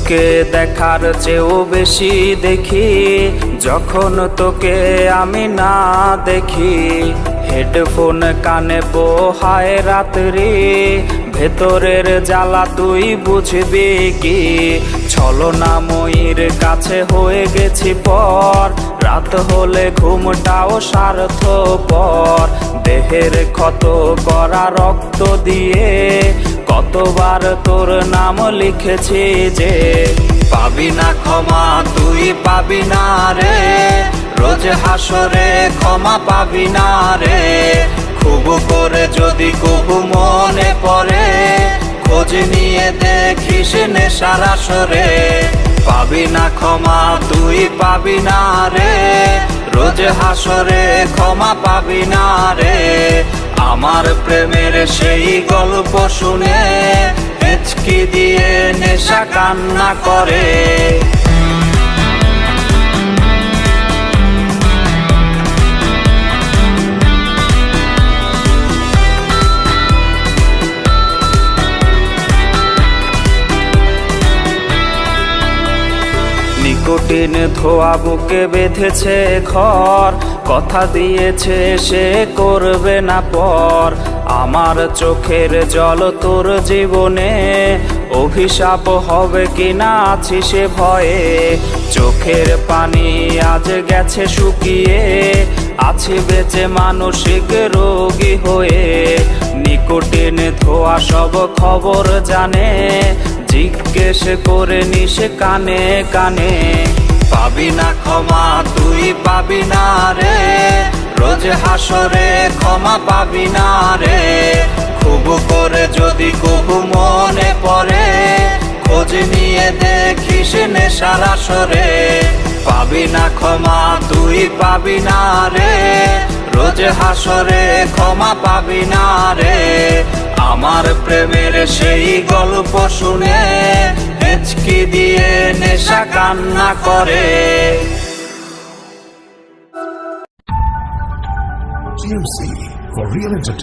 চোখে দেখার চেয়েও বেশি দেখি যখন তোকে আমি না দেখি। হেডফোন কানে পোহায় রাত্রি, ভেতরের জ্বালা তুই বুঝবি কি। ছলনাময়ীর কাছে হয়ে গেছি পর, রাত হলে ঘুমটাও স্বার্থপর। দেহের ক্ষত করা রক্ত দিয়ে কতবার তোর নাম লিখেছি যে, পাবি না ক্ষমা তুই পাবি না রে, রোজ হাসরে ক্ষমা পাবি না রে। খুব করে যদি কবু মনে পড়ে, খোঁজ নিয়ে দেখিস নেশার আসরে। পাবি না ক্ষমা তুই পাবি না রে, রোজ হাসরে ক্ষমা পাবি না রে। আমার প্রেমের সেই গল্প শুনে হেঁচকি দিয়ে নেশা কান্না করে। নিকোটিন ধোয়া বুকে বেঁধেছে ঘর, কথা দিয়েছে সে করবে না পর। আমার চোখের জল তোর জীবনে অভিশাপ হবে কিনা আছি সে ভয়ে। চোখের পানি আজ গেছে শুকিয়ে, আছি বেঁচে মানসিক রোগী হয়ে। নিকোটিন ধোয়া সব খবর জানে, জিজ্ঞেস করে নিস কানে কানে। পাবি না ক্ষমা তুই পাবি না রে, রোজ হাসরে ক্ষমা পাবি না রে। খুব করে যদি কবু মনে পড়ে, খোঁজ নিয়ে দেখিস নেশার আসরে। পাবি না ক্ষমা তুই পাবি না রে, রোজ হাসরে ক্ষমা পাবি না রে। আমার প্রেমের সেই গল্প শুনে হেঁচকি দিয়ে নেশা কান্না করে। TMC for real entertainment.